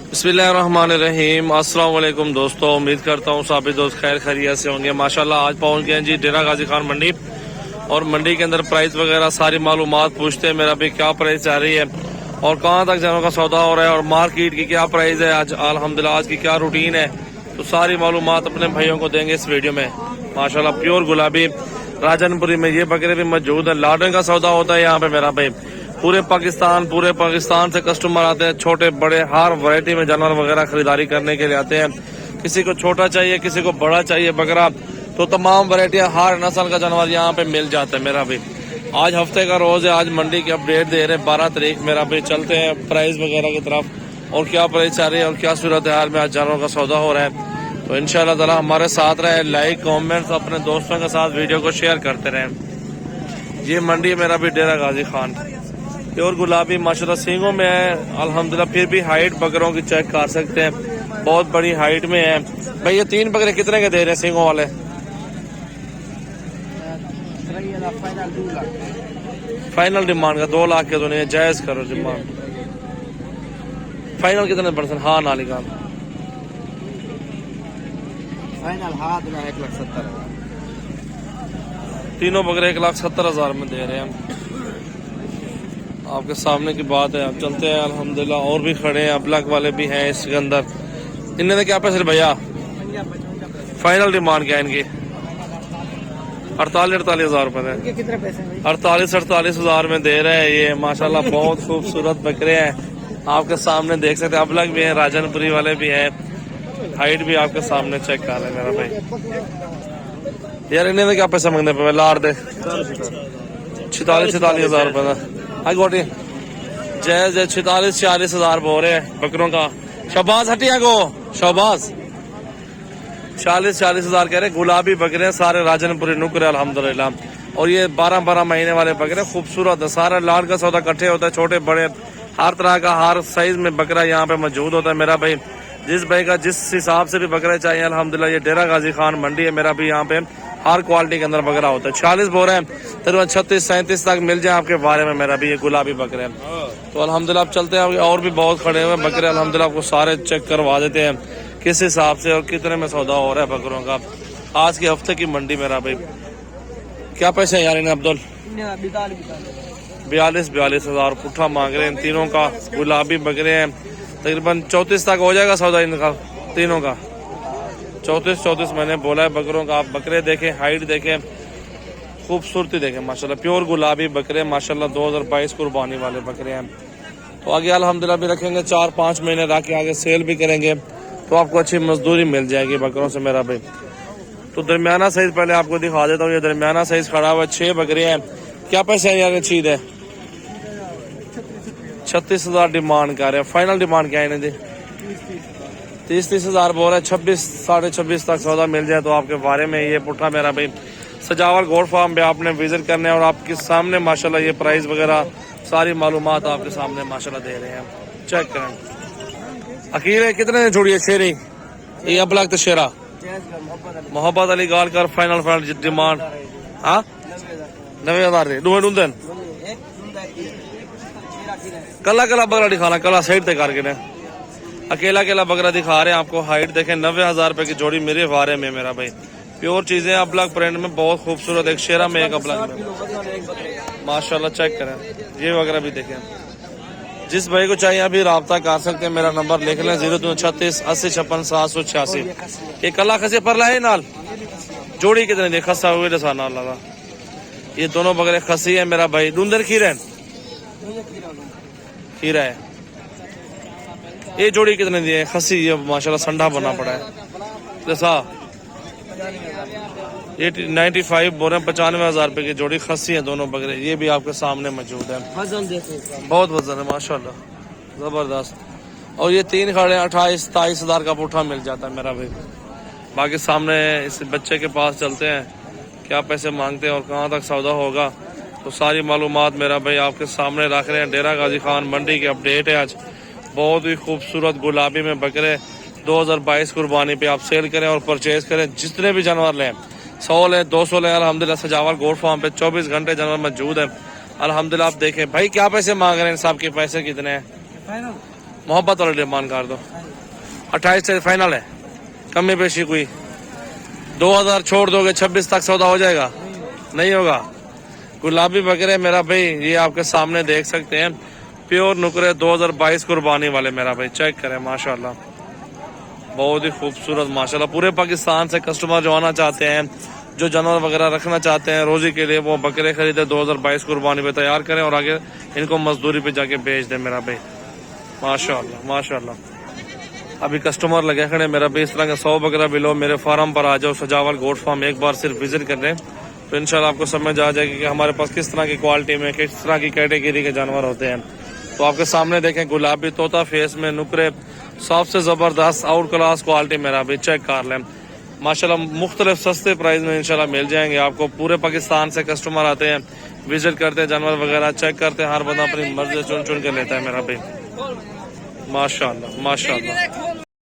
बिस्मिल्लाहिर्रहमानिर्रहीम। अस्सलाम वालेकुम दोस्तों, उम्मीद करता हूँ सभी दोस्त खैर खैरियत से होंगे। माशाल्लाह आज पहुँच गए जी डेरा गाजी खान मंडी, और मंडी के अंदर प्राइस वगैरह सारी मालूमात पूछते हैं मेरा भी क्या प्राइस जा रही है और कहाँ तक जानों का सौदा हो रहा है और मार्केट की क्या प्राइस है आज, अल्हम्दुलिल्लाह आज की क्या रूटीन है, तो सारी मालूमात अपने भाइयों को देंगे इस वीडियो में। माशाल्लाह प्योर गुलाबी राजनपुरी में ये बकरे भी मौजूद है। लाडन का सौदा होता है यहाँ पे मेरा भाई। पूरे पाकिस्तान से कस्टमर आते हैं, छोटे बड़े हर वैरायटी में जानवर वगैरह खरीदारी करने के लिए आते हैं। किसी को छोटा चाहिए, किसी को बड़ा चाहिए बकरा, तो तमाम वैरायटियां हर नस्ल का जानवर यहाँ पे मिल जाता है मेरा भाई। आज हफ्ते का रोज है, आज मंडी की अपडेट दे रहे हैं 12 तारीख मेरा भाई। चलते हैं प्राइस वगैरह की तरफ और क्या प्राइस चाह रही है और क्या सूरत हाल में आज जानवरों का सौदा हो रहा है। तो इंशाल्लाह ताला हमारे साथ रहे, लाइक कॉमेंट्स अपने दोस्तों के साथ वीडियो को शेयर करते रहें। ये मंडी मेरा भी डेरा गाजी खान, प्योर गुलाबी माशाल्लाह सींगों में है अल्हम्दुलिल्लाह। फिर भी हाइट बकरों की चेक कर सकते हैं, बहुत बड़ी हाइट में है भाई। ये 3 बकरे कितने के दे रहे हैं सींगों वाले? फाइनल डिमांड का 2 लाख के तो नहीं है, जायज करो डिमांड। फाइनल कितने परसेंट? हाँ नाली का फाइनल हाथ में 1,70,000। तीनों बकरे 1,70,000 में दे रहे हैं। आपके सामने की बात है। आप चलते हैं अल्हम्दुलिल्लाह, और भी खड़े हैं, अबलग वाले भी हैं इसके अंदर। इनने क्या पैसे भैया? फाइनल डिमांड क्या है इनकी? 48,000 रुपए। कितने पैसे? 48,000 में दे रहे हैं ये माशाल्लाह। बहुत खूबसूरत बकरे हैं, आपके सामने देख सकते हैं। अबलग भी है, राजनपुरी वाले भी हैं, हाइट भी आपके सामने चेक कर रहे हैं मेरा भाई। यार इन्हें क्या पैसा मांगने पे? लाड़ दे 46,000 रुपए का गोटी जैज 46,000 बोल रहे हैं बकरों का। शहबाज हटिया को शहबाज 40,000 कह रहे। गुलाबी बकरे सारे राजनपुरी नुकरे अल्हम्दुलिल्लाह। और ये 12 महीने वाले बकरे खूबसूरत है। सारा लाड़ का सौदा इकट्ठे होता है, छोटे बड़े हर तरह का हर साइज में बकरा यहाँ पे मौजूद होता है मेरा भाई। जिस भाई का जिस हिसाब से भी बकरे चाहिए अल्हम्दुलिल्लाह, ये डेरा गाजी खान मंडी है मेरा भी। यहाँ पे हर क्वालिटी के अंदर बकरा होता है। 40 बोल रहे हैं, तकरीबन 36-37 तक मिल जाए आपके बारे में मेरा भी। ये गुलाबी बकरे हैं तो अल्हम्दुलिल्लाह आप चलते हैं। और भी बहुत खड़े हुए बकरे अल्हम्दुलिल्लाह, आपको सारे चेक करवा देते हैं किस हिसाब से और कितने में सौदा हो रहा है बकरों का आज के हफ्ते की मंडी मेरा भाई। क्या पैसे हैं यार इन्हें अब्दुल? 42,000 पुट्ठा मांग रहे हैं इन तीनों का। गुलाबी बकरे हैं, तकरीबन 34 तक हो जाएगा सौदा इनका तीनों का। 34 मैंने बोला है बकरों का। आप बकरे देखें, हाइट देखें, खूबसूरती देखें माशाल्लाह। प्योर गुलाबी बकरे माशाल्लाह 2022 कुर्बानी वाले बकरे हैं। तो आगे अल्हम्दुलिल्लाह भी रखेंगे, 4-5 महीने रख के आगे सेल भी करेंगे तो आपको अच्छी मजदूरी मिल जाएगी बकरों से मेरा भाई। तो दरमियाना साइज पहले आपको दिखा देता हूँ। ये दरमियाना साइज खड़ा हुआ है, 6 बकरे हैं। क्या पैसे हैं यार? चीज है 36,000 डिमांड कर रहे हैं। फाइनल डिमांड क्या है इन्हें? 30,000 बोल रहे हैं। 26-26.5 तक सौदा मिल जाए तो आपके बारे में ये पुट्ठा मेरा भाई। सजावल गोड फार्म पे आपने विजिट करने और आपके सामने माशाल्लाह ये प्राइस वगैरह सारी मालूमात आपके सामने माशाल्लाह दे रहे हैं। चेक करें। अकील है कितने ने छोड़ी है शेरी? ये अबलग तो शेरा मोहब्बत अली गाल कर। फाइनल डिमांड हाँ 90,000 ढूंढन कला बकरा दिखाना, कला साइड तक करके ने अकेला बकरा दिखा रहे हैं आपको। हाइट देखें, 90,000 रुपए की जोड़ी मेरे बारे में मेरा भाई। प्योर चीजें अबलग प्रिंट में बहुत खूबसूरत, एक शेरा में एक अबलग में माशाल्लाह। चेक करें ये वगैरह भी देखें। जिस भाई को चाहिए अभी रब्ता कर सकते हैं, मेरा नंबर लिख लें 0336 80 56 786। ये कला खसे पर लाए नाल जोड़ी कितने दे खसा हुए दसाना लगा। ये दोनों बकरे खसी है मेरा भाई। डूंदर खीरा है। ये जोड़ी कितने दिए? खसी ये माशाल्लाह संडा बना पड़ा है जैसा। ये 95 बोल रहे हैं, 95,000 रुपए की जोड़ी खसी है दोनों बकरे। ये भी आपके सामने मौजूद है। बहुत वजन है माशाल्लाह, जबरदस्त। और ये 3 खड़े 28-27,000 का पुट्ठा मिल जाता है मेरा भाई। बाकी सामने इस बच्चे के पास चलते हैं, क्या पैसे मांगते हैं और कहाँ तक सौदा होगा, तो सारी मालूमात मेरा भाई आपके सामने रख रहे हैं। डेरा गाजी खान मंडी की अपडेट है आज। बहुत ही खूबसूरत गुलाबी में बकरे 2022 कुर्बानी पे आप सेल करें और परचेज करें। जितने भी जानवर लें, 100 लें 200 लें, अल्हम्दुलिल्लाह सजावल गोड फार्म पे 24 घंटे जानवर मौजूद है अल्हम्दुलिल्लाह। आप देखें भाई क्या पैसे मांग रहे हैं, साहब के पैसे कितने हैं? मोहब्बत वाला डिमांड कर दो। 28 से फाइनल है, कमी पेशी कोई 2000 छोड़ दोगे, 26 तक सौदा हो जाएगा? नहीं होगा। गुलाबी बकरे मेरा भाई ये आपके सामने देख सकते हैं, प्योर नुकरे 2022 कुर्बानी वाले मेरा भाई, चेक करें माशाल्लाह, बहुत ही खूबसूरत माशाल्लाह। पूरे पाकिस्तान से कस्टमर जो आना चाहते हैं, जो जानवर वगैरह रखना चाहते हैं रोजी के लिए, वो बकरे खरीदे 2022 कुर्बानी पे तैयार करें और आगे इनको मजदूरी पे जाके बेच दें मेरा भाई, माशाल्लाह माशाल्लाह। अभी कस्टमर लगे खड़े मेरा भाई, इस तरह के 100 बकरा भी लो, मेरे फार्म पर आ जाओ, सजावल गोट फार्म, एक बार सिर्फ विजिट कर लें तो इंशाल्लाह आपको समझ आ जाएगी कि हमारे पास किस तरह की क्वालिटी में, किस तरह की कैटेगरी के जानवर होते हैं। तो आपके सामने देखें गुलाबी तोता फेस में नुकरे, सबसे ज़बरदस्त आउट क्लास क्वालिटी मेरा भी, चेक कर लें माशाल्लाह। मुख्तलिफ सस्ते प्राइस में इंशाल्लाह मिल जाएंगे आपको। पूरे पाकिस्तान से कस्टमर आते हैं, विजिट करते हैं, जानवर वगैरह चेक करते हैं, हर बंदा अपनी मर्जी चुन चुन के लेता है मेरा भाई, माशाल्लाह माशाल्लाह।